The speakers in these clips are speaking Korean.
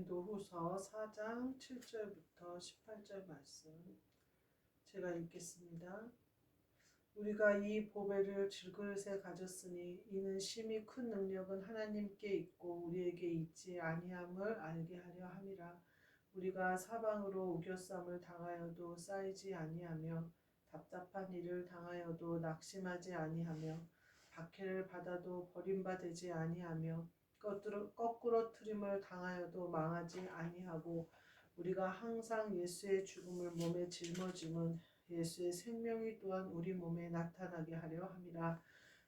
고린도후서 4장 7절부터 18절 말씀 제가 읽겠습니다. 우리가 이 보배를 질그릇에 가졌으니 이는 심히 큰 능력은 하나님께 있고 우리에게 있지 아니함을 알게 하려 함이라. 우리가 사방으로 우겨쌈을 당하여도 쌓이지 아니하며 답답한 일을 당하여도 낙심하지 아니하며 박해를 받아도 버림받지 아니하며 거꾸로 트림을 당하여도 망하지 아니하고 우리가 항상 예수의 죽음을 몸에 짊어짐은 예수의 생명이 또한 우리 몸에 나타나게 하려 함이라.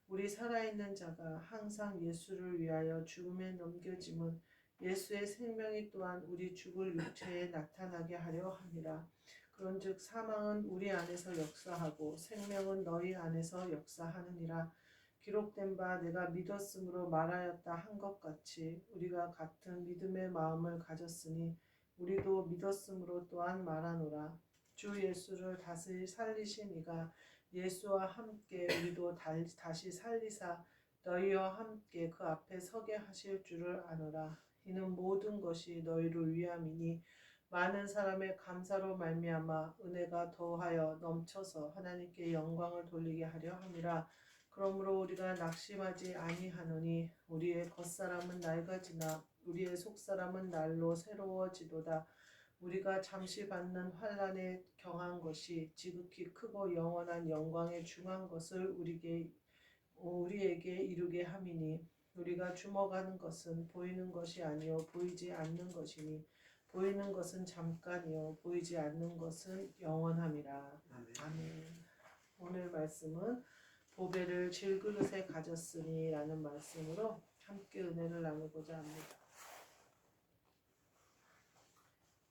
우리 살아있는 자가 항상 예수를 위하여 죽음에 넘겨짐은 예수의 생명이 또한 우리 죽을 육체에 나타나게 하려 함이라. 그런즉 사망은 우리 안에서 역사하고 생명은 너희 안에서 역사하느니라. 기록된 바 내가 믿었으므로 말하였다 한 것 같이 우리가 같은 믿음의 마음을 가졌으니 우리도 믿었으므로 또한 말하노라. 주 예수를 다시 살리신 이가 예수와 함께 우리도 다시 살리사 너희와 함께 그 앞에 서게 하실 줄을 아노라. 이는 모든 것이 너희를 위함이니 많은 사람의 감사로 말미암아 은혜가 더하여 넘쳐서 하나님께 영광을 돌리게 하려 함이라. 그러므로 우리가 낙심하지 아니하노니 우리의 겉사람은 낡아지나 우리의 속사람은 날로 새로워지도다. 우리가 잠시 받는 환난에 경한 것이 지극히 크고 영원한 영광에 중한 것을 우리에게 이루게 함이니 우리가 주목하는 것은 보이는 것이 아니요 보이지 않는 것이니 보이는 것은 잠깐이요 보이지 않는 것은 영원함이라. 아멘. 오늘 말씀은 보배를 질그릇에 가졌으니 라는 말씀으로 함께 은혜를 나누고자 합니다.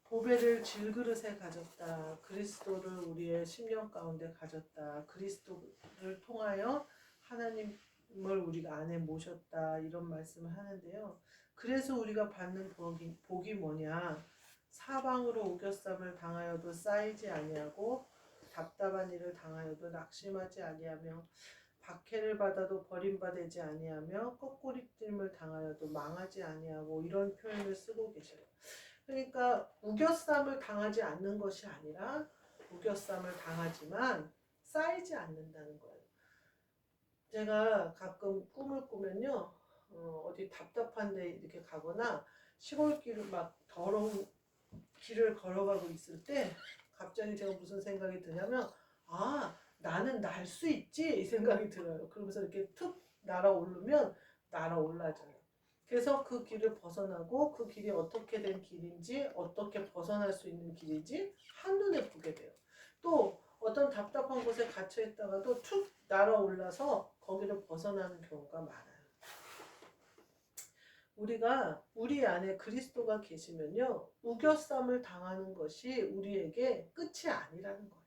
보배를 질그릇에 가졌다. 그리스도를 우리의 심령 가운데 가졌다. 그리스도를 통하여 하나님을 우리가 안에 모셨다. 이런 말씀을 하는데요. 그래서 우리가 받는 복이 뭐냐? 사방으로 우겨쌈을 당하여도 쌓이지 아니하고 답답한 일을 당하여도 낙심하지 아니하며 박해를 받아도 버림받지 아니하며 거꾸리짐을 당하여도 망하지 아니하고 이런 표현을 쓰고 계셔요. 그러니까 우겨쌈을 당하지 않는 것이 아니라 우겨쌈을 당하지만 쌓이지 않는다는 거예요. 제가 가끔 꿈을 꾸면요, 어디 답답한 데 이렇게 가거나 시골길을 막 더러운 길을 걸어가고 있을 때 갑자기 제가 무슨 생각이 드냐면 나는 날 수 있지 이 생각이 들어요. 그러면서 이렇게 툭 날아오르면 날아올라져요. 그래서 그 길을 벗어나고 그 길이 어떻게 된 길인지 어떻게 벗어날 수 있는 길인지 한눈에 보게 돼요. 또 어떤 답답한 곳에 갇혀 있다가도 툭 날아올라서 거기를 벗어나는 경우가 많아요. 우리가 우리 안에 그리스도가 계시면요 우겨쌈을 당하는 것이 우리에게 끝이 아니라는 거예요.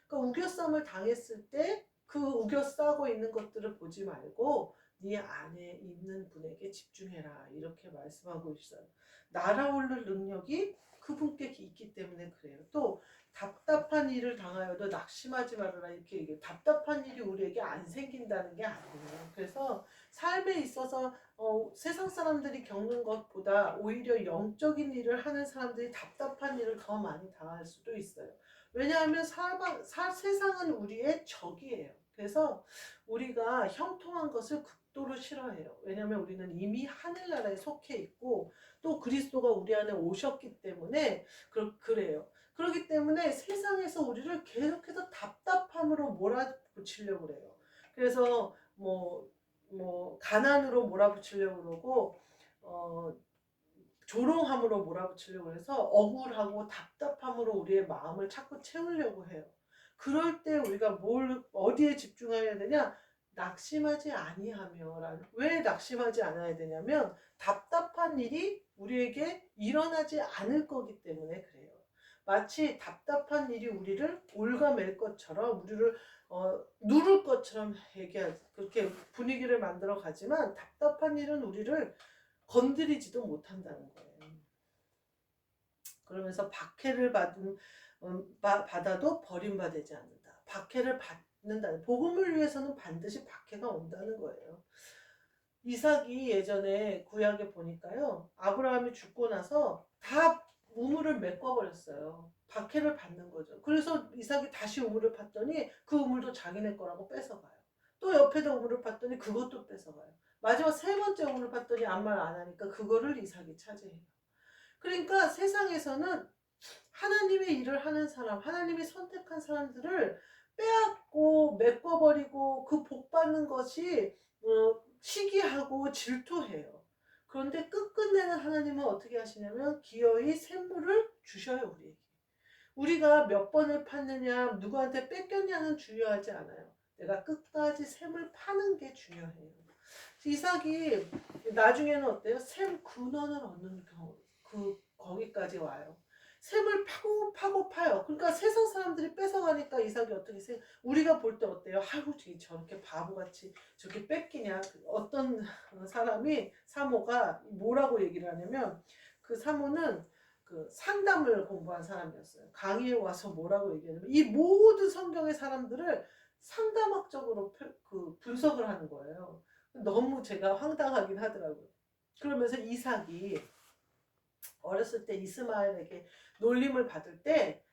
그러니까 우겨쌈을 당했을 때 그 우겨싸고 있는 것들을 보지 말고 네 안에 있는 분에게 집중해라 이렇게 말씀하고 있어요. 날아오를 능력이 그분께 있기 때문에 그래요. 또 답답한 일을 당하여도 낙심하지 말아라 이렇게 얘기해요. 답답한 일이 우리에게 안 생긴다는 게 아니에요. 그래서 삶에 있어서 세상 사람들이 겪는 것보다 오히려 영적인 일을 하는 사람들이 답답한 일을 더 많이 당할 수도 있어요. 왜냐하면 세상은 우리의 적이에요. 그래서 우리가 형통한 것을 극도로 싫어해요. 왜냐하면 우리는 이미 하늘나라에 속해 있고 또 그리스도가 우리 안에 오셨기 때문에 그래요. 그렇기 때문에 세상에서 우리를 계속해서 답답함으로 몰아붙이려고 그래요. 그래서 가난으로 몰아붙이려고 그러고 조롱함으로 몰아붙이려고 해서 억울하고 답답함으로 우리의 마음을 자꾸 채우려고 해요. 그럴 때 우리가 어디에 집중해야 되냐? 낙심하지 아니하며. 왜 낙심하지 않아야 되냐면 답답한 일이 우리에게 일어나지 않을 거기 때문에 그래요. 마치 답답한 일이 우리를 올가맬 것처럼 우리를 누를 것처럼 그렇게 분위기를 만들어 가지만 답답한 일은 우리를 건드리지도 못한다는 거예요. 그러면서 박해를 받아도 버림받지 않는다. 박해를 받는다. 복음을 위해서는 반드시 박해가 온다는 거예요. 이삭이 예전에 구약에 보니까요. 아브라함이 죽고 나서 다 우물을 메꿔버렸어요. 박해를 받는 거죠. 그래서 이삭이 다시 우물을 팠더니 그 우물도 자기네 거라고 뺏어가요. 또 옆에다 우물을 팠더니 그것도 뺏어가요. 마지막 세 번째 우물을 팠더니 아무 말 안 하니까 그거를 이삭이 차지해요. 그러니까 세상에서는 하나님의 일을 하는 사람, 하나님이 선택한 사람들을 빼앗고 메꿔버리고 그 복 받는 것이 시기하고 질투해요. 그런데 끝끝내는 하나님은 어떻게 하시냐면 기어이 샘물을 주셔요, 우리에게. 우리가 몇 번을 팠느냐, 누구한테 뺏겼냐는 중요하지 않아요. 내가 끝까지 샘을 파는 게 중요해요. 이삭이 나중에는 어때요? 샘 근원을 얻는 경우, 거기까지 와요. 샘을 파고 파고 파요. 그러니까 세상 사람들이 뺏어가니까 이삭이 어떻게 우리가 볼 때 어때요? 아이고 저렇게 바보같이 저렇게 뺏기냐. 어떤 사람이 사모가 뭐라고 얘기를 하냐면 그 사모는 그 상담을 공부한 사람이었어요. 강의에 와서 뭐라고 얘기하냐면 이 모든 성경의 사람들을 상담학적으로 분석을 하는 거예요. 너무 제가 황당하긴 하더라고요. 그러면서 이삭이 어렸을 때 이스마엘에게 놀림을 받을 때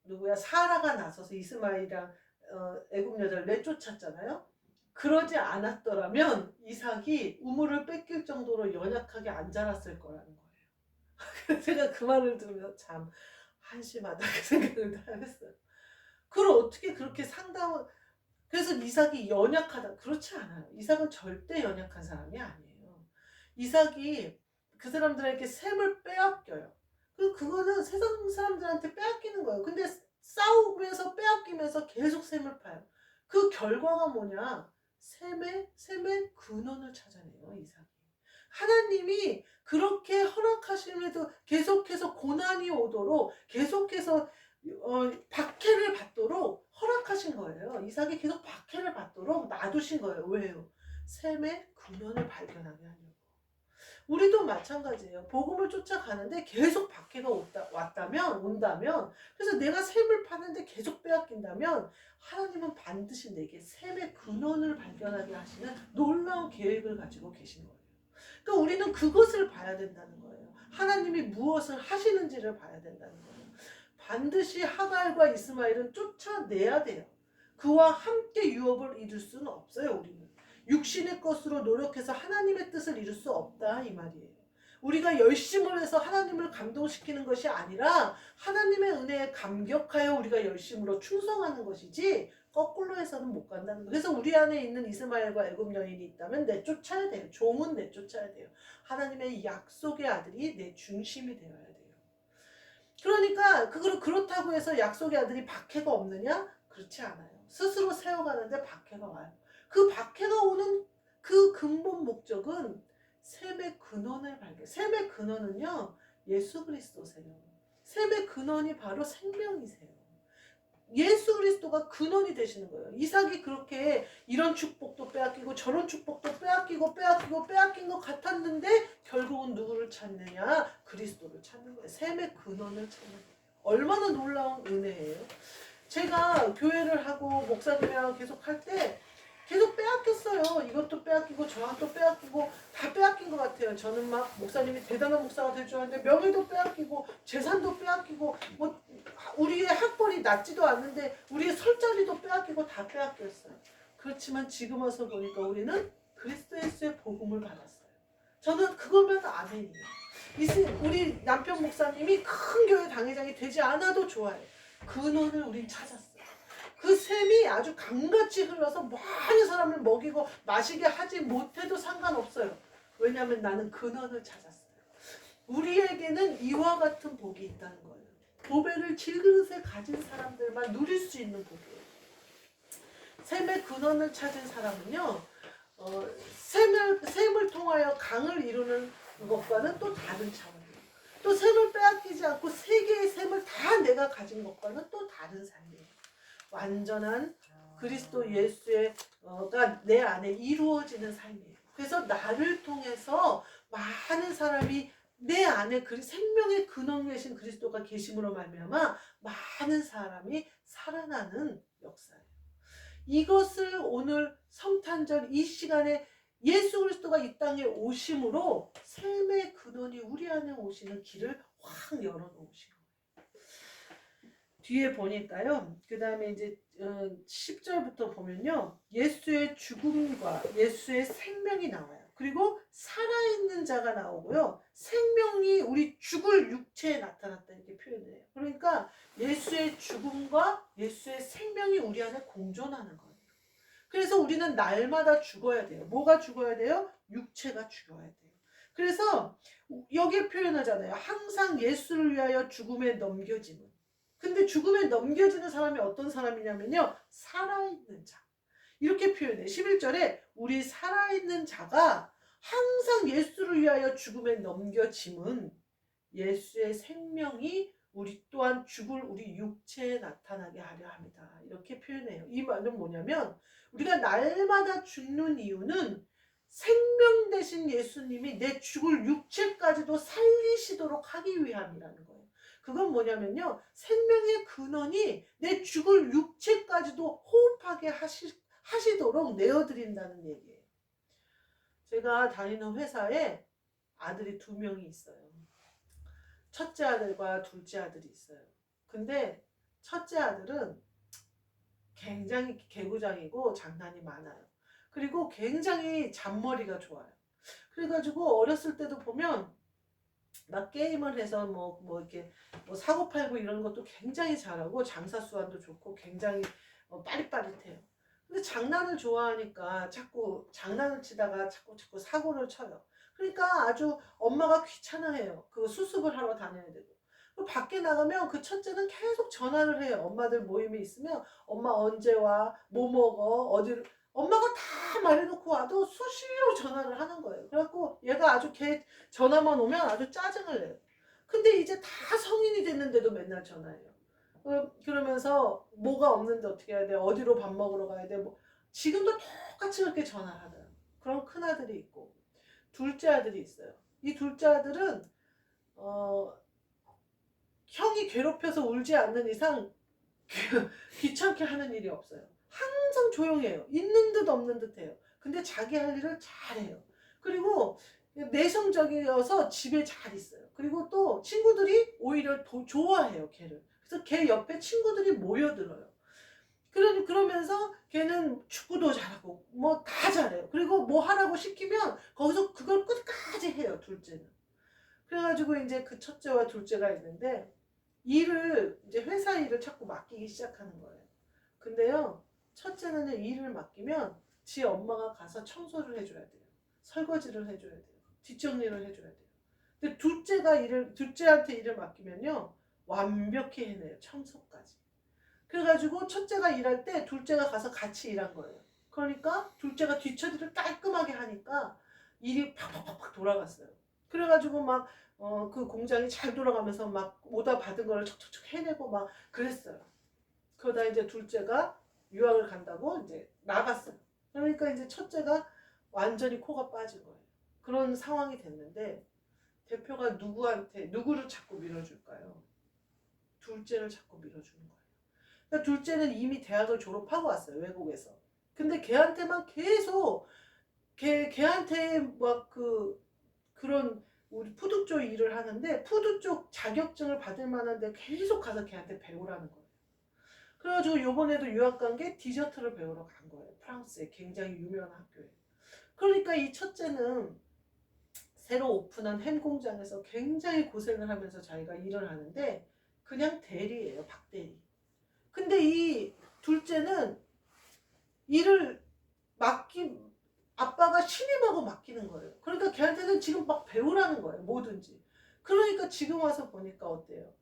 누구야 사라가 나서서 이스마엘이랑 애굽 여자를 내쫓았잖아요. 그러지 않았더라면 이삭이 우물을 뺏길 정도로 연약하게 안 자랐을 거라는 거예요. 제가 그 말을 들으면서 참 한심하다 그 생각을 했어요. 그걸 어떻게 그렇게 상담을 그래서 이삭이 연약하다. 그렇지 않아요. 이삭은 절대 연약한 사람이 아니에요. 이삭이 그 사람들에게 샘을 빼앗겨요. 그거는 세상 사람들한테 빼앗기는 거예요. 근데 싸우면서 빼앗기면서 계속 샘을 파요. 그 결과가 뭐냐? 샘의 근원을 찾아내요, 이삭이. 하나님이 그렇게 허락하심에도 계속해서 고난이 오도록 계속해서 박해를 받도록 허락하신 거예요. 이삭이 계속 박해를 받도록 놔두신 거예요. 왜요? 샘의 근원을 발견하게 하려고. 우리도 마찬가지예요. 복음을 쫓아가는데 계속 박해가 온다면 그래서 내가 샘을 파는데 계속 빼앗긴다면 하나님은 반드시 내게 샘의 근원을 발견하게 하시는 놀라운 계획을 가지고 계신 거예요. 그러니까 우리는 그것을 봐야 된다는 거예요. 하나님이 무엇을 하시는지를 봐야 된다는 거예요. 반드시 하갈과 이스마엘은 쫓아내야 돼요. 그와 함께 유업을 이룰 수는 없어요. 우리는 육신의 것으로 노력해서 하나님의 뜻을 이룰 수 없다 이 말이에요. 우리가 열심을 해서 하나님을 감동시키는 것이 아니라 하나님의 은혜에 감격하여 우리가 열심으로 충성하는 것이지 거꾸로 해서는 못 간다는 거예요. 그래서 우리 안에 있는 이스마엘과 애굽 여인이 있다면 내쫓아야 돼요. 종은 내쫓아야 돼요. 하나님의 약속의 아들이 내 중심이 되어야 돼요. 그러니까 그렇다고 해서 약속의 아들이 박해가 없느냐? 그렇지 않아요. 스스로 세워가는데 박해가 와요. 그 박해가 오는 그 근본 목적은 샘의 근원을 발견. 샘의 근원은요 예수 그리스도세요. 샘의 근원이 바로 생명이세요. 예수 그리스도가 근원이 되시는 거예요. 이삭이 그렇게 이런 축복도 빼앗기고 저런 축복도 빼앗기고 빼앗긴 것 같았는데 결국은 누구를 찾느냐? 그리스도를 찾는 거예요. 샘의 근원을 찾는 거예요. 얼마나 놀라운 은혜예요. 제가 교회를 하고 목사님이랑 계속 할 때 계속 빼앗겼어요. 이것도 빼앗기고 저것도 빼앗기고 다 빼앗긴 것 같아요. 저는 막 목사님이 대단한 목사가 될 줄 알았는데 명예도 빼앗기고 재산도 빼앗기고 뭐 우리의 학벌이 낮지도 않는데 우리의 설 자리도 빼앗기고 다 빼앗겼어요. 그렇지만 지금 와서 보니까 우리는 그리스도 예수의 복음을 받았어요. 저는 그거면 아멘이에요. 우리 남편 목사님이 큰 교회 당회장이 되지 않아도 좋아요. 근원을 우린 찾았어요. 그 샘이 아주 강같이 흘러서 많은 사람을 먹이고 마시게 하지 못해도 상관없어요. 왜냐하면 나는 근원을 찾았어요. 우리에게는 이와 같은 복이 있다는 거예요. 보배를 질그릇에 가진 사람들만 누릴 수 있는 복이에요. 샘의 근원을 찾은 사람은요, 샘을 통하여 강을 이루는 것과는 또 다른 차원이에요. 또 샘을 빼앗기지 않고 세 개의 샘을 다 내가 가진 것과는 또 다른 삶이에요. 완전한 그리스도 예수가 내 안에 이루어지는 삶이에요. 그래서 나를 통해서 많은 사람이 내 안에 생명의 근원 계신 그리스도가 계심으로 말미암아 많은 사람이 살아나는 역사예요. 이것을 오늘 성탄절 이 시간에 예수 그리스도가 이 땅에 오심으로 삶의 근원이 우리 안에 오시는 길을 확 열어놓으신 거예요. 뒤에 보니까요. 그 다음에 이제 10절부터 보면요. 예수의 죽음과 예수의 생명이 나와요. 그리고 살아있는 자가 나오고요. 생명이 우리 죽을 육체에 나타났다 이렇게 표현을 해요. 그러니까 예수의 죽음과 예수의 생명이 우리 안에 공존하는 거예요. 그래서 우리는 날마다 죽어야 돼요. 뭐가 죽어야 돼요? 육체가 죽어야 돼요. 그래서 여기에 표현하잖아요. 항상 예수를 위하여 죽음에 넘겨짐은. 근데 죽음에 넘겨지는 사람이 어떤 사람이냐면요. 살아있는 자. 이렇게 표현해. 11절에 우리 살아있는 자가 항상 예수를 위하여 죽음에 넘겨짐은 예수의 생명이 우리 또한 죽을 우리 육체에 나타나게 하려 합니다. 이렇게 표현해요. 이 말은 뭐냐면 우리가 날마다 죽는 이유는 생명 되신 예수님이 내 죽을 육체까지도 살리시도록 하기 위함이라는 거예요. 그건 뭐냐면요. 생명의 근원이 내 죽을 육체까지도 호흡하게 하시도록 내어드린다는 얘기예요. 제가 다니는 회사에 아들이 2명이 있어요. 첫째 아들과 둘째 아들이 있어요. 근데 첫째 아들은 굉장히 개구장이고 장난이 많아요. 그리고 굉장히 잔머리가 좋아요. 그래가지고 어렸을 때도 보면 막 게임을 해서 뭐 이렇게 뭐 사고 팔고 이런 것도 굉장히 잘하고 장사 수완도 좋고 굉장히 빠릿빠릿해요. 근데 장난을 좋아하니까 자꾸 장난을 치다가 자꾸 사고를 쳐요. 그러니까 아주 엄마가 귀찮아해요. 그 수습을 하러 다녀야 되고. 밖에 나가면 그 첫째는 계속 전화를 해요. 엄마들 모임이 있으면 엄마 언제 와? 뭐 먹어? 어디를? 엄마가 다 말해놓고 와도 수시로 전화를 하는 거예요. 그래갖고 얘가 아주 걔 전화만 오면 아주 짜증을 내요. 근데 이제 다 성인이 됐는데도 맨날 전화해요. 그러면서 뭐가 없는데 어떻게 해야 돼? 어디로 밥 먹으러 가야 돼? 뭐 지금도 똑같이 그렇게 전화를 하더라고요. 그런 큰아들이 있고 둘째 아들이 있어요. 이 둘째 아들은 형이 괴롭혀서 울지 않는 이상 귀찮게 하는 일이 없어요. 항상 조용해요. 있는 듯 없는 듯 해요. 근데 자기 할 일을 잘해요. 그리고 내성적이어서 집에 잘 있어요. 그리고 또 친구들이 오히려 더 좋아해요, 걔를. 그래서 걔 옆에 친구들이 모여들어요. 그러면서 걔는 축구도 잘하고 뭐 다 잘해요. 그리고 뭐 하라고 시키면 거기서 그걸 끝까지 해요, 둘째는. 그래가지고 이제 그 첫째와 둘째가 있는데 일을 이제 회사 일을 자꾸 맡기기 시작하는 거예요. 근데요, 첫째는 일을 맡기면 지 엄마가 가서 청소를 해줘야 돼요. 설거지를 해줘야 돼요. 뒷정리를 해줘야 돼요. 근데 둘째한테 일을 맡기면요, 완벽히 해내요. 청소까지. 그래가지고 첫째가 일할 때 둘째가 가서 같이 일한 거예요. 그러니까 둘째가 뒷처리를 깔끔하게 하니까 일이 팍팍팍 돌아갔어요. 그래가지고 막 그 공장이 잘 돌아가면서 막 오다 받은 거를 척척척 해내고 막 그랬어요. 그러다 이제 둘째가 유학을 간다고 이제 나갔어요. 그러니까 이제 첫째가 완전히 코가 빠진 거예요. 그런 상황이 됐는데 대표가 누구를 자꾸 밀어줄까요? 둘째를 자꾸 밀어주는 거예요. 그러니까 둘째는 이미 대학을 졸업하고 왔어요, 외국에서. 근데 걔한테만 계속 걔한테 막 그런 우리 푸드 쪽 일을 하는데 푸드 쪽 자격증을 받을 만한데 계속 가서 걔한테 배우라는 거예요. 그래가지고 요번에도 유학 간 게 디저트를 배우러 간 거예요. 프랑스에 굉장히 유명한 학교에. 그러니까 이 첫째는 새로 오픈한 햄 공장에서 굉장히 고생을 하면서 자기가 일을 하는데 그냥 대리예요, 박대리. 근데 이 둘째는 일을 아빠가 신임하고 맡기는 거예요. 그러니까 걔한테는 지금 막 배우라는 거예요. 뭐든지. 그러니까 지금 와서 보니까 어때요?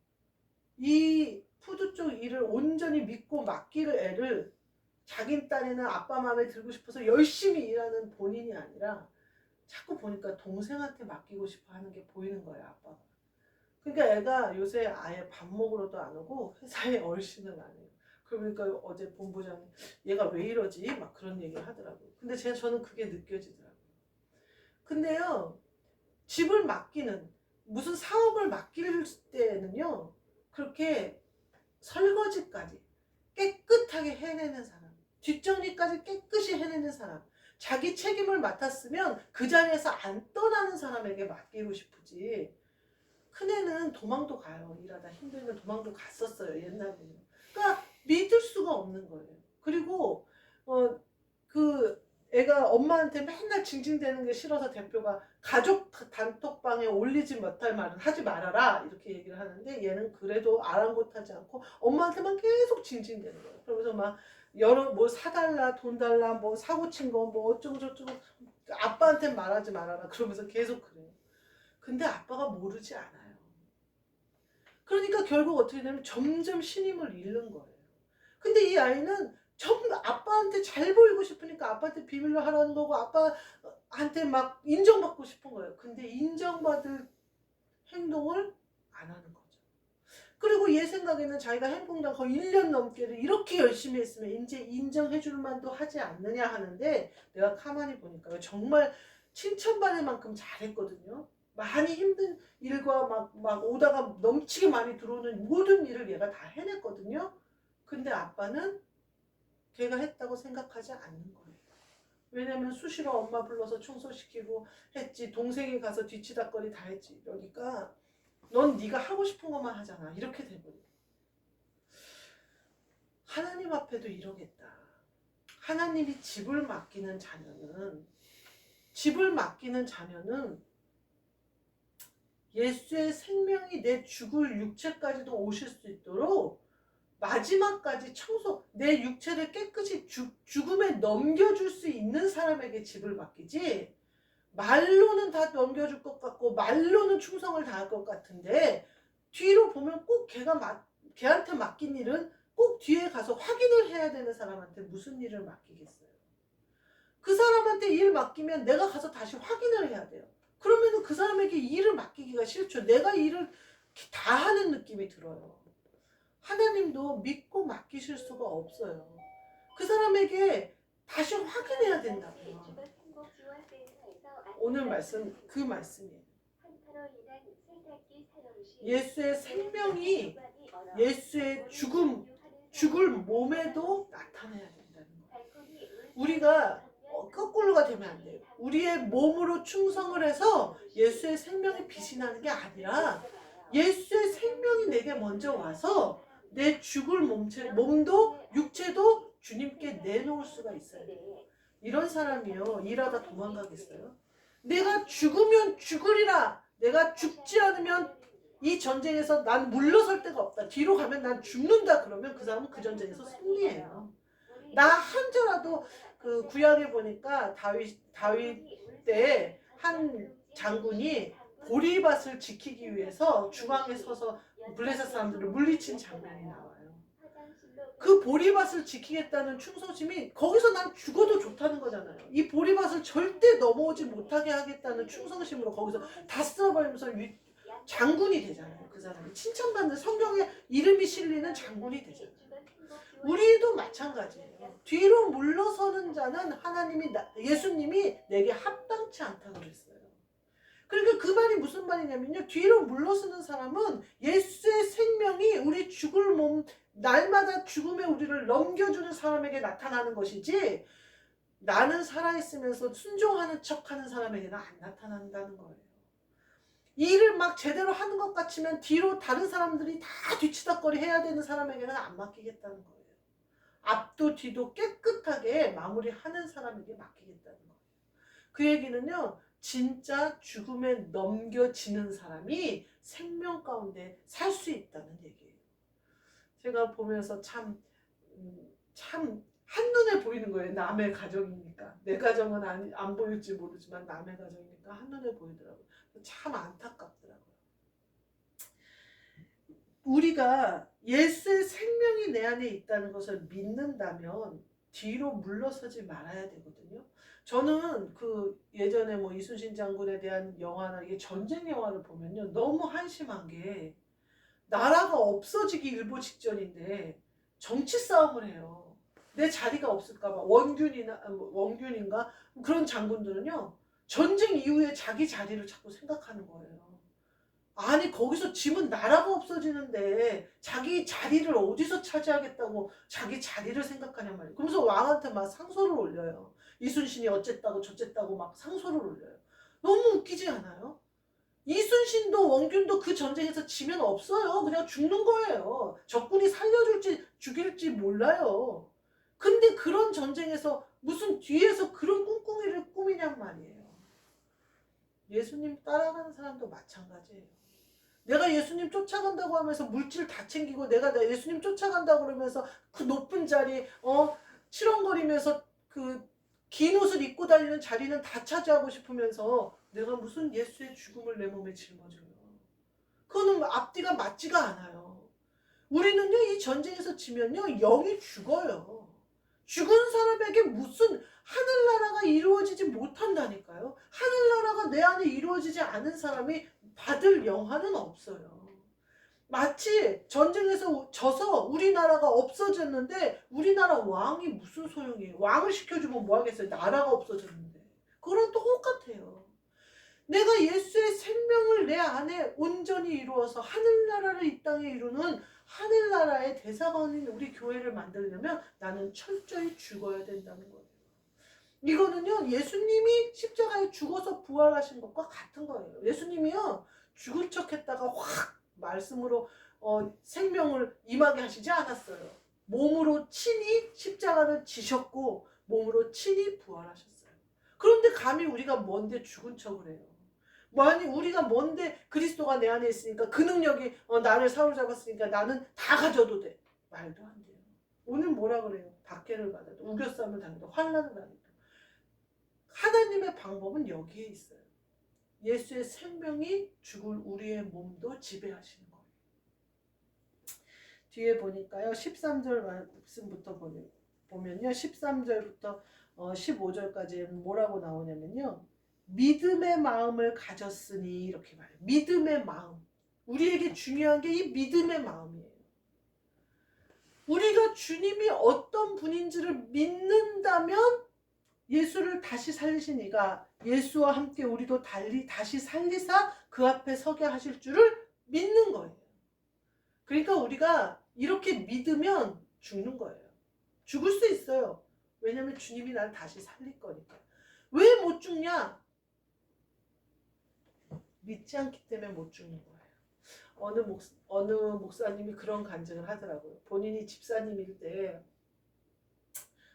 이 푸드 쪽 일을 온전히 믿고 맡길 애를 자기 딴에는 아빠 마음에 들고 싶어서 열심히 일하는 본인이 아니라 자꾸 보니까 동생한테 맡기고 싶어 하는 게 보이는 거예요, 아빠가. 그러니까 애가 요새 아예 밥 먹으러도 안 오고 회사에 얼씬을 안 해요. 그러니까 어제 본부장이 얘가 왜 이러지? 막 그런 얘기를 하더라고요. 근데 저는 그게 느껴지더라고요. 근데요, 집을 맡기는, 무슨 사업을 맡길 때는요, 그렇게 설거지까지 깨끗하게 해내는 사람, 뒷정리까지 깨끗이 해내는 사람, 자기 책임을 맡았으면 그 자리에서 안 떠나는 사람에게 맡기고 싶으지. 큰애는 도망도 가요. 일하다 힘들면 도망도 갔었어요. 옛날에는. 그러니까 믿을 수가 없는 거예요. 그리고 그 애가 엄마한테 맨날 징징대는 게 싫어서 대표가 가족 단톡방에 올리지 못할 말은 하지 말아라 이렇게 얘기를 하는데 얘는 그래도 아랑곳하지 않고 엄마한테만 계속 징징대는 거예요. 그러면서 막 여러 뭐 사달라 돈 달라 뭐 사고 친 거 뭐 어쩌고 저쩌고 아빠한테 말하지 말아라 그러면서 계속 그래요. 근데 아빠가 모르지 않아요. 그러니까 결국 어떻게 되냐면 점점 신임을 잃는 거예요. 근데 이 아이는 전부 아빠한테 잘 보이고 싶으니까 아빠한테 비밀로 하라는 거고 아빠한테 막 인정받고 싶은 거예요. 근데 인정받을 행동을 안 하는 거죠. 그리고 얘 생각에는 자기가 행복당 거의 1년 넘게를 이렇게 열심히 했으면 이제 인정해 줄 만도 하지 않느냐 하는데 내가 가만히 보니까요. 정말 칭찬받을 만큼 잘했거든요. 많이 힘든 일과 막 오다가 넘치게 많이 들어오는 모든 일을 얘가 다 해냈거든요. 근데 아빠는 걔가 했다고 생각하지 않는 거예요. 왜냐면 수시로 엄마 불러서 청소시키고 했지 동생이 가서 뒤치다거리 다 했지 이러니까 넌 네가 하고 싶은 것만 하잖아 이렇게 돼버려. 하나님 앞에도 이러겠다. 하나님이 집을 맡기는 자녀는 예수의 생명이 내 죽을 육체까지도 오실 수 있도록 마지막까지 내 육체를 깨끗이 죽음에 넘겨줄 수 있는 사람에게 집을 맡기지 말로는 다 넘겨줄 것 같고 말로는 충성을 다할 것 같은데 뒤로 보면 꼭 걔한테 맡긴 일은 꼭 뒤에 가서 확인을 해야 되는 사람한테 무슨 일을 맡기겠어요. 그 사람한테 일 맡기면 내가 가서 다시 확인을 해야 돼요. 그러면 그 사람에게 일을 맡기기가 싫죠. 내가 일을 다 하는 느낌이 들어요. 하나님도 믿고 맡기실 수가 없어요. 그 사람에게 다시 확인해야 된다고요. 오늘 말씀 그 말씀이에요. 예수의 생명이 예수의 죽을 몸에도 나타나야 된다는 거예요. 우리가 거꾸로가 되면 안 돼요. 우리의 몸으로 충성을 해서 예수의 생명이 빛이 나는 게 아니라 예수의 생명이 내게 먼저 와서 내 죽을 몸도 육체도 주님께 내놓을 수가 있어요. 이런 사람이요 일하다 도망가겠어요? 내가 죽으면 죽으리라. 내가 죽지 않으면 이 전쟁에서 난 물러설 데가 없다. 뒤로 가면 난 죽는다. 그러면 그 사람은 그 전쟁에서 승리해요. 나 한자라도 그 구약에 보니까 다윗 때 한 장군이 보리밭을 지키기 위해서 중앙에 서서 블레셋 사람들을 물리친 장면이 나와요. 그 보리밭을 지키겠다는 충성심이 거기서 난 죽어도 좋다는 거잖아요. 이 보리밭을 절대 넘어오지 못하게 하겠다는 충성심으로 거기서 다 쓸어버리면서 장군이 되잖아요. 그 사람이 칭찬받는 성경에 이름이 실리는 장군이 되잖아요. 우리도 마찬가지예요. 뒤로 물러서는 자는 예수님이 내게 합당치 않다고 그랬어요. 그러니까 그 말이 무슨 말이냐면요. 뒤로 물러서는 사람은 예수의 생명이 우리 죽을 몸 날마다 죽음에 우리를 넘겨주는 사람에게 나타나는 것이지 나는 살아있으면서 순종하는 척하는 사람에게는 안 나타난다는 거예요. 일을 막 제대로 하는 것 같으면 뒤로 다른 사람들이 다 뒤치다거리 해야 되는 사람에게는 안 맡기겠다는 거예요. 앞도 뒤도 깨끗하게 마무리하는 사람에게 맡기겠다는 거예요. 그 얘기는요. 진짜 죽음에 넘겨지는 사람이 생명 가운데 살 수 있다는 얘기예요. 제가 보면서 참 한눈에 보이는 거예요. 남의 가정이니까. 내 가정은 안 보일지 모르지만 남의 가정이니까 한눈에 보이더라고요. 참 안타깝더라고요. 우리가 예수의 생명이 내 안에 있다는 것을 믿는다면 뒤로 물러서지 말아야 되거든요. 저는 그 예전에 뭐 이순신 장군에 대한 영화나 이게 전쟁 영화를 보면요. 너무 한심한 게 나라가 없어지기 일보 직전인데 정치 싸움을 해요. 내 자리가 없을까봐 원균인가 그런 장군들은요. 전쟁 이후에 자기 자리를 자꾸 생각하는 거예요. 아니 거기서 지면 나라가 없어지는데 자기 자리를 어디서 차지하겠다고 자기 자리를 생각하냔 말이에요. 그러면서 왕한테 막 상소를 올려요. 이순신이 어쨌다고 저쨌다고 막 상소를 올려요. 너무 웃기지 않아요? 이순신도 원균도 그 전쟁에서 지면 없어요. 그냥 죽는 거예요. 적군이 살려줄지 죽일지 몰라요. 근데 그런 전쟁에서 무슨 뒤에서 그런 꿍꿍이를 꾸미냔 말이에요. 예수님 따라가는 사람도 마찬가지예요. 내가 예수님 쫓아간다고 하면서 물질 다 챙기고 내가 예수님 쫓아간다고 그러면서 그 높은 자리 치렁거리면서 그 긴 옷을 입고 다니는 자리는 다 차지하고 싶으면서 내가 무슨 예수의 죽음을 내 몸에 짊어져요. 그거는 앞뒤가 맞지가 않아요. 우리는요 이 전쟁에서 지면요 영이 죽어요. 죽은 사람에게 무슨 하늘나라가 이루어지지 못한다니까요. 하늘나라가 내 안에 이루어지지 않은 사람이 받을 영화는 없어요. 마치 전쟁에서 져서 우리나라가 없어졌는데 우리나라 왕이 무슨 소용이에요. 왕을 시켜주면 뭐 하겠어요. 나라가 없어졌는데. 그거랑 똑같아요. 내가 예수의 생명을 내 안에 온전히 이루어서 하늘나라를 이 땅에 이루는 하늘나라의 대사관인 우리 교회를 만들려면 나는 철저히 죽어야 된다는 거예요. 이거는요 예수님이 십자가에 죽어서 부활하신 것과 같은 거예요. 예수님이요 죽은 척 했다가 확 말씀으로 생명을 임하게 하시지 않았어요. 몸으로 친히 십자가를 지셨고 몸으로 친히 부활하셨어요. 그런데 감히 우리가 뭔데 죽은 척을 해요. 아니 우리가 뭔데 그리스도가 내 안에 있으니까 그 능력이 나를 사로잡았으니까 나는 다 가져도 돼. 말도 안 돼요. 오늘 뭐라 그래요? 박해를 받아도 우겨쌈을 당해도 환난을 당해도 하나님의 방법은 여기에 있어요. 예수의 생명이 죽을 우리의 몸도 지배하시는 거예요. 뒤에 보니까요. 13절 말씀부터 보면요. 13절부터 15절까지 뭐라고 나오냐면요. 믿음의 마음을 가졌으니 이렇게 말해요. 믿음의 마음. 우리에게 중요한 게 이 믿음의 마음이에요. 우리가 주님이 어떤 분인지를 믿는다면 예수를 다시 살리신 이가 예수와 함께 우리도 다시 살리사 그 앞에 서게 하실 줄을 믿는 거예요. 그러니까 우리가 이렇게 믿으면 죽는 거예요. 죽을 수 있어요. 왜냐하면 주님이 나를 다시 살릴 거니까. 왜 못 죽냐? 믿지 않기 때문에 못 죽는 거예요. 어느 목사님이 그런 간증을 하더라고요. 본인이 집사님일 때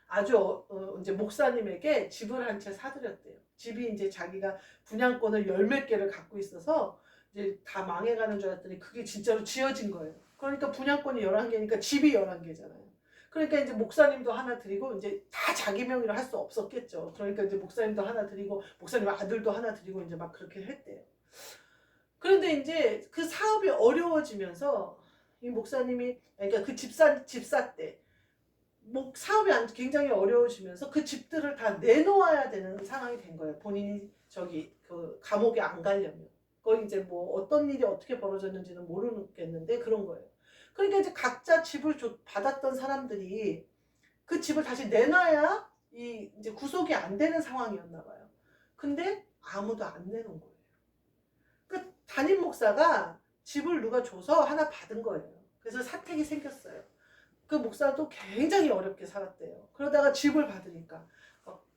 아주 이제 목사님에게 집을 한 채 사드렸대요. 집이 이제 자기가 분양권을 열 몇 개를 갖고 있어서 이제 다 망해가는 줄 알았더니 그게 진짜로 지어진 거예요. 그러니까 분양권이 11개니까 집이 11개잖아요. 그러니까 이제 목사님도 하나 드리고 이제 다 자기 명의로 할 수 없었겠죠. 그러니까 이제 목사님도 하나 드리고 목사님 아들도 하나 드리고 이제 막 그렇게 했대요. 그런데 이제 그 사업이 어려워지면서 이 목사님이 그러니까 그 집사 때 사업이 굉장히 어려워지면서 그 집들을 다 내놓아야 되는 상황이 된 거예요. 본인이 그 감옥에 안 가려면. 거기 이제 뭐 어떤 일이 어떻게 벌어졌는지는 모르겠는데 그런 거예요. 그러니까 이제 각자 집을 받았던 사람들이 그 집을 다시 내놔야 이제 구속이 안 되는 상황이었나 봐요. 근데 아무도 안 내놓은 거예요. 그 담임 목사가 집을 누가 줘서 하나 받은 거예요. 그래서 사택이 생겼어요. 그 목사도 굉장히 어렵게 살았대요. 그러다가 집을 받으니까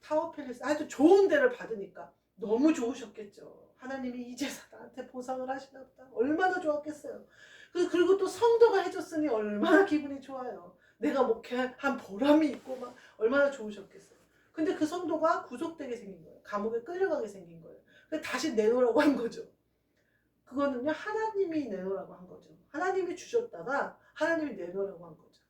타워팰리스 아주 좋은 데를 받으니까 너무 좋으셨겠죠. 하나님이 이제서 나한테 보상을 하시나 보다. 얼마나 좋았겠어요. 그리고 또 성도가 해줬으니 얼마나 기분이 좋아요. 내가 목회한 보람이 있고 막 얼마나 좋으셨겠어요. 근데 그 성도가 구속되게 생긴 거예요. 감옥에 끌려가게 생긴 거예요. 다시 내놓으라고 한 거죠. 그거는요 하나님이 내놓으라고 한 거죠. 하나님이 주셨다가 하나님이 내놓으라고 한 거죠.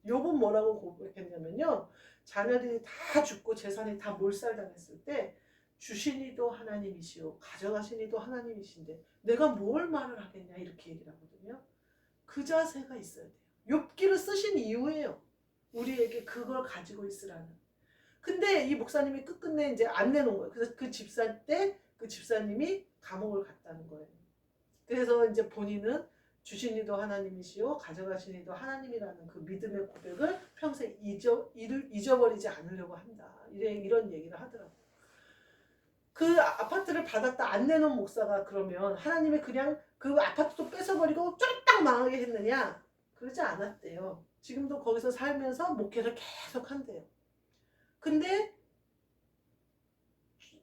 욥은 뭐라고 고백했냐면요. 자녀들이 다 죽고 재산이 다 몰살당했을 때 주신 이도 하나님이시오 가져가신 이도 하나님이신데 내가 뭘 말을 하겠냐 이렇게 얘기를 하거든요. 그 자세가 있어야 돼요. 욥기를 쓰신 이유예요. 우리에게 그걸 가지고 있으라는. 근데 이 목사님이 끝끝내 이제 안 내놓은 거예요. 그래서 그 집사님이 감옥을 갔다는 거예요. 그래서 이제 본인은 주신 이도 하나님이시오 가져가신 이도 하나님이라는 그 믿음의 고백을 평생 잊어버리지 않으려고 한다. 이런 얘기를 하더라고요. 그 아파트를 받았다 안 내놓은 목사가 그러면 하나님이 그냥 그 아파트도 뺏어버리고 쫄딱 망하게 했느냐? 그러지 않았대요. 지금도 거기서 살면서 목회를 계속 한대요. 근데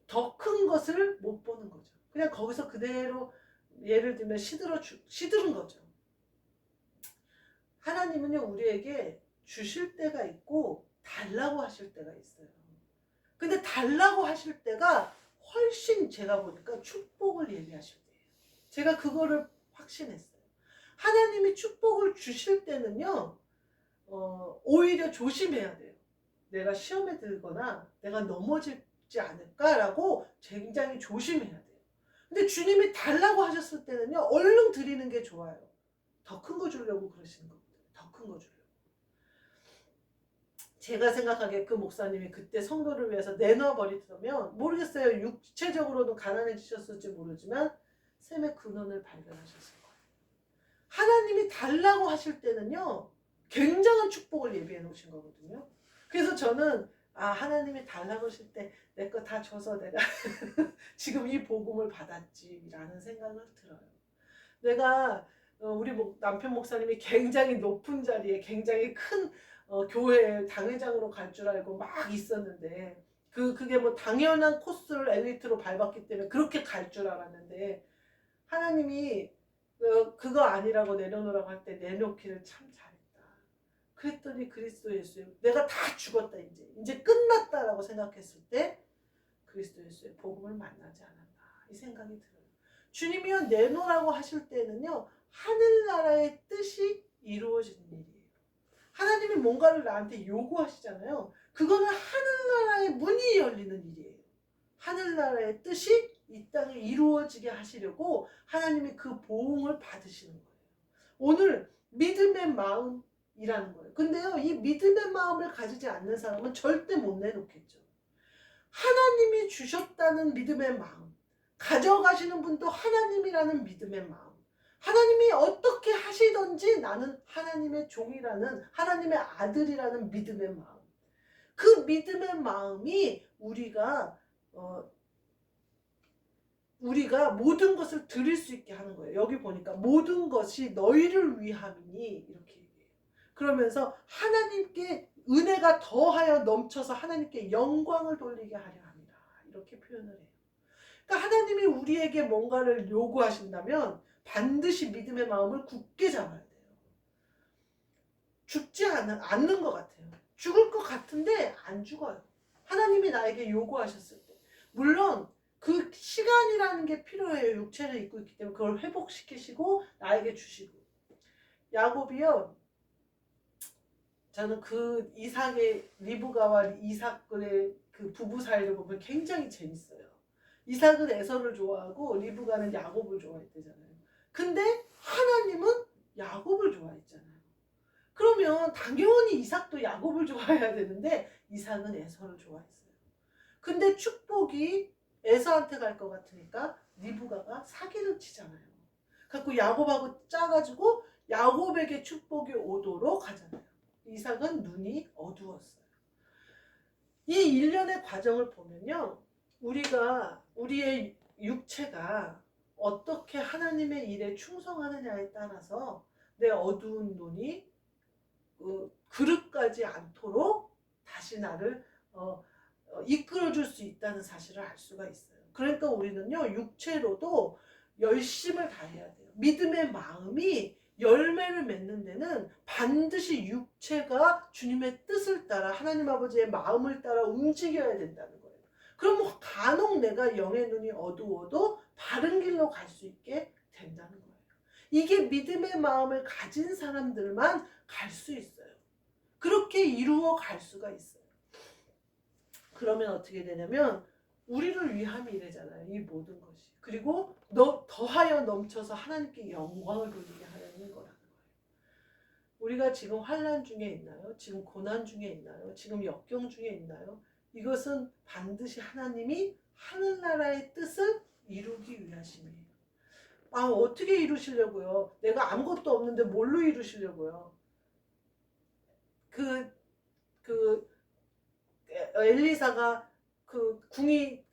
더 큰 것을 못 보는 거죠. 그냥 거기서 그대로 예를 들면 시들은 거죠. 하나님은요, 우리에게 주실 때가 있고 달라고 하실 때가 있어요. 근데 달라고 하실 때가 훨씬 제가 보니까 축복을 예비하실 때예요. 제가 그거를 확신했어요. 하나님이 축복을 주실 때는요, 오히려 조심해야 돼요. 내가 시험에 들거나 내가 넘어지지 않을까라고 굉장히 조심해야 돼요. 근데 주님이 달라고 하셨을 때는요, 얼른 드리는 게 좋아요. 더 큰 거 주려고 그러시는 겁니다. 더 큰 거 주려고. 제가 생각하기에 그 목사님이 그때 성도를 위해서 내놔버리더라면 모르겠어요. 육체적으로도 가난해지셨을지 모르지만 샘의 근원을 발견하셨을 거예요. 하나님이 달라고 하실 때는요, 굉장한 축복을 예비해 놓으신 거거든요. 그래서 저는 하나님이 달라고 하실 때 내 거 다 줘서 내가 지금 이 복음을 받았지라는 생각을 들어요. 내가 우리 남편 목사님이 굉장히 높은 자리에 굉장히 큰 교회 당회장으로 갈 줄 알고 막 있었는데 그게 뭐 당연한 코스를 엘리트로 밟았기 때문에 그렇게 갈 줄 알았는데 하나님이 그거 아니라고 내려놓으라고 할 때 내놓기를 참 잘했다. 그랬더니 그리스도 예수의 내가 다 죽었다 이제 끝났다라고 생각했을 때 그리스도 예수의 복음을 만나지 않았나 이 생각이 들어요. 주님이요 내놓으라고 하실 때는요 하늘나라의 뜻이 이루어지는 일이에요. 하나님이 뭔가를 나한테 요구하시잖아요. 그거는 하늘나라의 문이 열리는 일이에요. 하늘나라의 뜻이 이 땅에 이루어지게 하시려고 하나님이 그 보응을 받으시는 거예요. 오늘 믿음의 마음이라는 거예요. 근데요 이 믿음의 마음을 가지지 않는 사람은 절대 못 내놓겠죠. 하나님이 주셨다는 믿음의 마음, 가져가시는 분도 하나님이라는 믿음의 마음, 하나님이 어떻게 하시든지 나는 하나님의 종이라는 하나님의 아들이라는 믿음의 마음, 그 믿음의 마음이 우리가 모든 것을 드릴 수 있게 하는 거예요. 여기 보니까 모든 것이 너희를 위함이니 이렇게 얘기해요. 그러면서 하나님께 은혜가 더하여 넘쳐서 하나님께 영광을 돌리게 하려 합니다. 이렇게 표현을 해요. 그러니까 하나님이 우리에게 뭔가를 요구하신다면 반드시 믿음의 마음을 굳게 잡아야 돼요. 죽지 않는 것 같아요. 죽을 것 같은데 안 죽어요. 하나님이 나에게 요구하셨을 때. 물론 그 시간이라는 게 필요해요. 육체를 입고 있기 때문에 그걸 회복시키시고 나에게 주시고. 야곱이요. 저는 그 이삭의 리브가와 이삭의 그 부부 사이를 보면 굉장히 재밌어요. 이삭은 에서를 좋아하고 리브가는 야곱을 좋아했대잖아요. 근데 하나님은 야곱을 좋아했잖아요. 그러면 당연히 이삭도 야곱을 좋아해야 되는데 이삭은 에서를 좋아했어요. 근데 축복이 에서한테 갈 것 같으니까 리브가가 사기를 치잖아요. 그래서 야곱하고 짜가지고 야곱에게 축복이 오도록 하잖아요. 이삭은 눈이 어두웠어요. 이 일련의 과정을 보면요. 우리의 육체가 어떻게 하나님의 일에 충성하느냐에 따라서 내 어두운 눈이 그릇까지 않도록 다시 나를 이끌어줄 수 있다는 사실을 알 수가 있어요. 그러니까 우리는요 육체로도 열심을 다해야 돼요. 믿음의 마음이 열매를 맺는 데는 반드시 육체가 주님의 뜻을 따라 하나님 아버지의 마음을 따라 움직여야 된다는 거예요. 그럼 간혹 내가 영의 눈이 어두워도 바른 길로 갈 수 있게 된다는 거예요. 이게 믿음의 마음을 가진 사람들만 갈 수 있어요. 그렇게 이루어 갈 수가 있어요. 그러면 어떻게 되냐면 우리를 위함이 이래잖아요. 이 모든 것이. 그리고 더하여 넘쳐서 하나님께 영광을 돌리게 하려는 거라는 거예요. 우리가 지금 환난 중에 있나요? 지금 고난 중에 있나요? 지금 역경 중에 있나요? 이것은 반드시 하나님이 하늘나라의 뜻을 이루기 위하심이에요. 어떻게 이루시려고요? 내가 아무것도 없는데 뭘로 이루시려고요? 엘리사가 궁이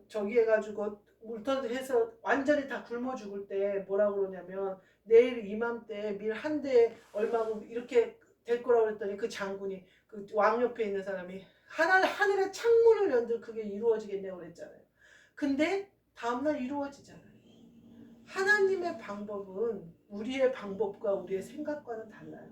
저기 해가지고 물터해서 완전히 다 굶어 죽을 때 뭐라고 그러냐면 내일 이맘때 밀 한 대 얼마고 이렇게 될 거라고 그랬더니 그 장군이 그 왕 옆에 있는 사람이 하늘에 창문을 연들 그게 이루어지겠냐고 그랬잖아요. 근데 다음날 이루어지잖아요. 하나님의 방법은 우리의 방법과 우리의 생각과는 달라요.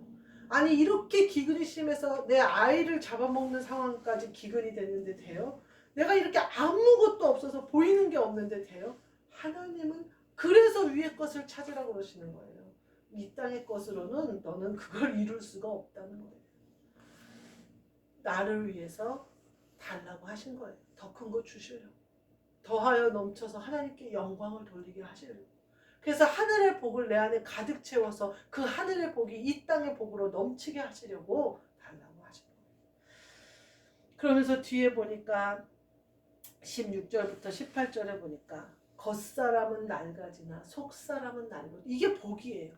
아니 이렇게 기근이 심해서 내 아이를 잡아먹는 상황까지 기근이 됐는데 돼요? 내가 이렇게 아무것도 없어서 보이는 게 없는데 돼요? 하나님은 그래서 위의 것을 찾으라고 그러시는 거예요. 이 땅의 것으로는 너는 그걸 이룰 수가 없다는 거예요. 나를 위해서 달라고 하신 거예요. 더 큰 거 주시려고. 더하여 넘쳐서 하나님께 영광을 돌리게 하시려고. 그래서 하늘의 복을 내 안에 가득 채워서 그 하늘의 복이 이 땅의 복으로 넘치게 하시려고 달라고 하신 거예요. 그러면서 뒤에 보니까 16절부터 18절에 보니까 겉사람은 낡아지나 속사람은 낡아지나 이게 복이에요.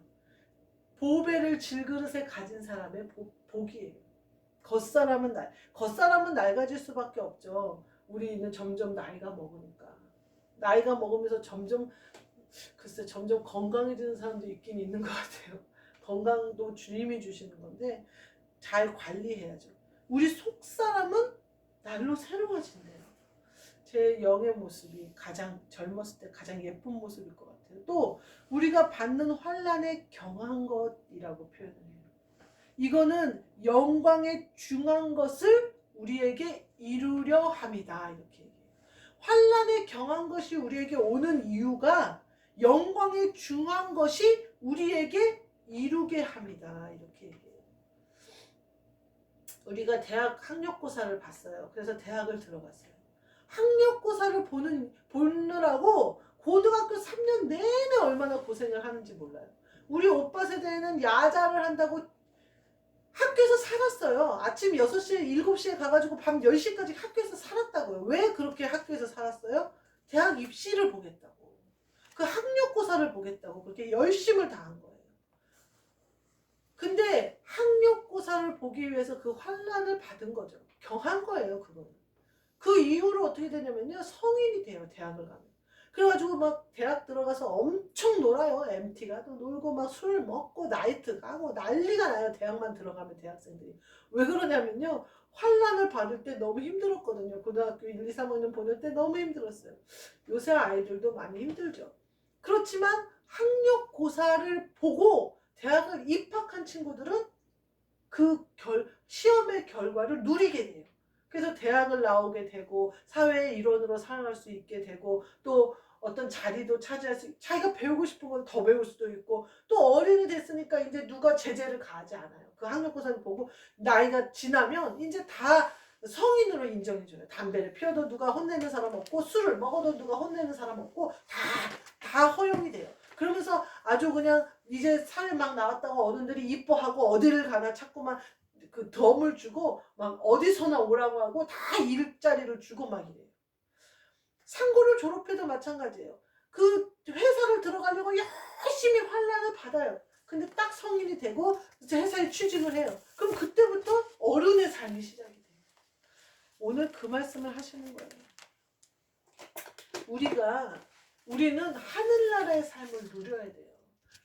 보배를 질그릇에 가진 사람의 복이에요. 겉사람은 낡아질 수밖에 없죠. 우리는 점점 나이가 먹으니까. 나이가 먹으면서 점점 건강해지는 사람도 있긴 있는 것 같아요. 건강도 주님이 주시는 건데 잘 관리해야죠. 우리 속사람은 날로 새로워진대요. 제 영의 모습이 가장 젊었을 때 가장 예쁜 모습일 것 같아요. 또 우리가 받는 환난에 경한 것이라고 표현을 해요. 이거는 영광에 중한 것을 우리에게 이루려 함이다. 이렇게 얘기해요. 환난에 경한 것이 우리에게 오는 이유가 영광에 중한 것이 우리에게 이루게 합니다. 이렇게 얘기해요. 우리가 대학 학력고사를 봤어요. 그래서 대학을 들어갔어요. 학력고사를 보느라고 고등학교 3년 내내 얼마나 고생을 하는지 몰라요. 우리 오빠 세대에는 야자를 한다고 학교에서 살았어요. 아침 6시에 7시에 가가지고 밤 10시까지 학교에서 살았다고요. 왜 그렇게 학교에서 살았어요? 대학 입시를 보겠다고. 그 학력고사를 보겠다고 그렇게 열심을 다한 거예요. 근데 학력고사를 보기 위해서 그 환난을 받은 거죠. 경한 거예요, 그거는. 그 이후로 어떻게 되냐면요. 성인이 돼요, 대학을 가면. 그래가지고 막 대학 들어가서 엄청 놀아요. MT 가도 놀고 막 술 먹고 나이트 가고 난리가 나요. 대학만 들어가면 대학생들이. 왜 그러냐면요. 환난을 받을 때 너무 힘들었거든요. 고등학교 1, 2, 3학년 보낼 때 너무 힘들었어요. 요새 아이들도 많이 힘들죠. 그렇지만 학력고사를 보고 대학을 입학한 친구들은 그 시험의 결과를 누리게 돼요. 그래서 대학을 나오게 되고 사회의 일원으로 살아갈 수 있게 되고 또 어떤 자리도 차지할 수 자기가 배우고 싶은 건 더 배울 수도 있고 또 어른이 됐으니까 이제 누가 제재를 가하지 않아요. 그 학력고사를 보고 나이가 지나면 이제 다 성인으로 인정해줘요. 담배를 피워도 누가 혼내는 사람 없고 술을 먹어도 누가 혼내는 사람 없고 다 허용이 돼요. 그러면서 아주 그냥 이제 사회 막 나왔다가 어른들이 이뻐하고 어디를 가나 자꾸만 그 덤을 주고 막 어디서나 오라고 하고 다 일자리를 주고 막 이래요. 상고를 졸업해도 마찬가지예요. 그 회사를 들어가려고 열심히 환란을 받아요. 근데 딱 성인이 되고 이제 회사에 취직을 해요. 그럼 그때부터 어른의 삶이 시작이 돼요. 오늘 그 말씀을 하시는 거예요. 우리는 하늘나라의 삶을 누려야 돼요.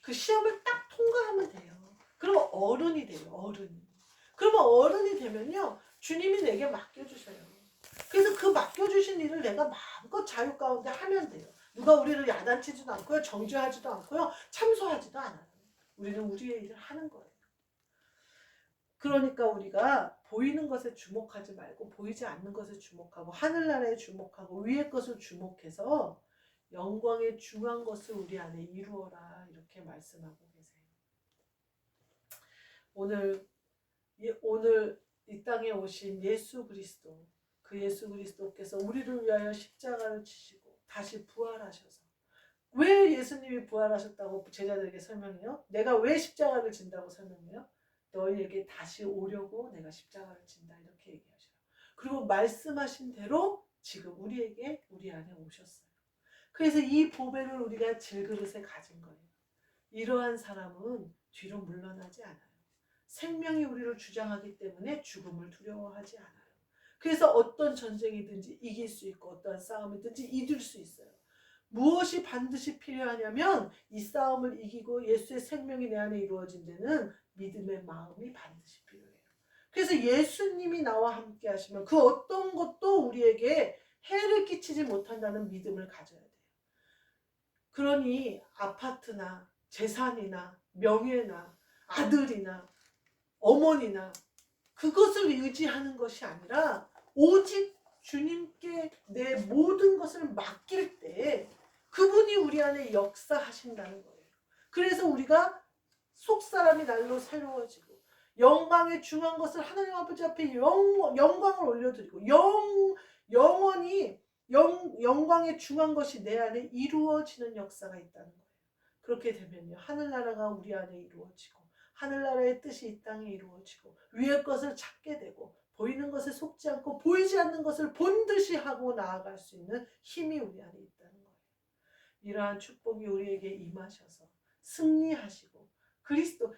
그 시험을 딱 통과하면 돼요. 그럼 어른이 돼요. 어른이. 그러면 어른이 되면요. 주님이 내게 맡겨주셔요. 그래서 그 맡겨주신 일을 내가 마음껏 자유 가운데 하면 돼요. 누가 우리를 야단치지도 않고요. 정죄하지도 않고요. 참소하지도 않아요. 우리는 우리의 일을 하는 거예요. 그러니까 우리가 보이는 것에 주목하지 말고 보이지 않는 것에 주목하고 하늘나라에 주목하고 위의 것을 주목해서 영광의 중한 것을 우리 안에 이루어라 이렇게 말씀하고 계세요. 오늘 이 땅에 오신 예수 그리스도 그 예수 그리스도께서 우리를 위하여 십자가를 지시고 다시 부활하셔서 왜 예수님이 부활하셨다고 제자들에게 설명해요? 내가 왜 십자가를 진다고 설명해요? 너희에게 다시 오려고 내가 십자가를 진다 이렇게 얘기하셔요. 그리고 말씀하신 대로 지금 우리 안에 오셨어요. 그래서 이 보배를 우리가 질그릇에 가진 거예요. 이러한 사람은 뒤로 물러나지 않아요. 생명이 우리를 주장하기 때문에 죽음을 두려워하지 않아요. 그래서 어떤 전쟁이든지 이길 수 있고 어떠한 싸움이든지 이길 수 있어요. 무엇이 반드시 필요하냐면 이 싸움을 이기고 예수의 생명이 내 안에 이루어진 데는 믿음의 마음이 반드시 필요해요. 그래서 예수님이 나와 함께 하시면 그 어떤 것도 우리에게 해를 끼치지 못한다는 믿음을 가져야 돼요. 그러니 아파트나 재산이나 명예나 아들이나 어머니나 그것을 의지하는 것이 아니라 오직 주님께 내 모든 것을 맡길 때 그분이 우리 안에 역사하신다는 거예요. 그래서 우리가 속사람이 날로 새로워지고 영광에 중한 것을 하나님 아버지 앞에 영광을 올려드리고 영원히 영광에 중한 것이 내 안에 이루어지는 역사가 있다는 거예요. 그렇게 되면요, 하늘나라가 우리 안에 이루어지고 하늘나라의 뜻이 이 땅에 이루어지고 위의 것을 찾게 되고 보이는 것에 속지 않고 보이지 않는 것을 본듯이 하고 나아갈 수 있는 힘이 우리 안에 있다는 거예요. 이러한 축복이 우리에게 임하셔서 승리하시고 그리스도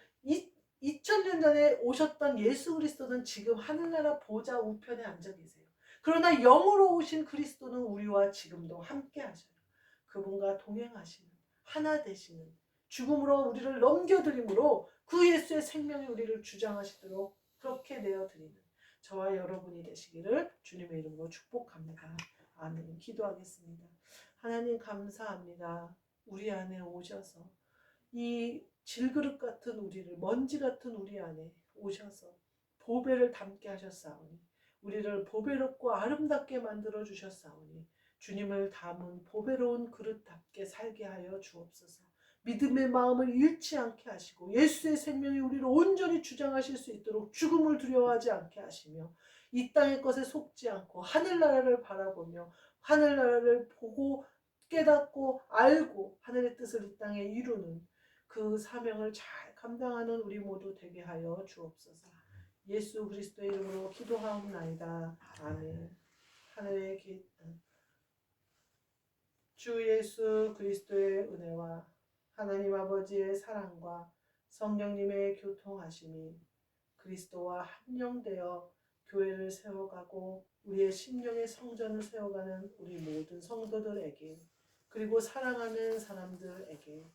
2000년 전에 오셨던 예수 그리스도는 지금 하늘나라 보좌 우편에 앉아 계세요. 그러나 영으로 오신 그리스도는 우리와 지금도 함께 하셔요. 그분과 동행하시는, 하나 되시는, 죽음으로 우리를 넘겨드림으로 그 예수의 생명이 우리를 주장하시도록 그렇게 내어드리는 저와 여러분이 되시기를 주님의 이름으로 축복합니다. 아멘. 기도하겠습니다. 하나님 감사합니다. 우리 안에 오셔서 이 질그릇 같은 우리를, 먼지 같은 우리 안에 오셔서 보배를 담게 하셨사오니 우리를 보배롭고 아름답게 만들어 주셨사오니 주님을 담은 보배로운 그릇답게 살게 하여 주옵소서. 믿음의 마음을 잃지 않게 하시고 예수의 생명이 우리를 온전히 주장하실 수 있도록 죽음을 두려워하지 않게 하시며 이 땅의 것에 속지 않고 하늘나라를 바라보며 하늘나라를 보고 깨닫고 알고 하늘의 뜻을 이 땅에 이루는 그 사명을 잘 감당하는 우리 모두 되게 하여 주옵소서. 예수 그리스도의 이름으로 기도하옵나이다. 아멘. 하늘에 계신 주 예수 그리스도의 은혜와 하나님 아버지의 사랑과 성령님의 교통하심이 그리스도와 합령되어 교회를 세워가고 우리의 심령의 성전을 세워가는 우리 모든 성도들에게 그리고 사랑하는 사람들에게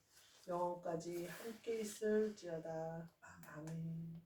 영원까지 함께 있을지어다. 아멘.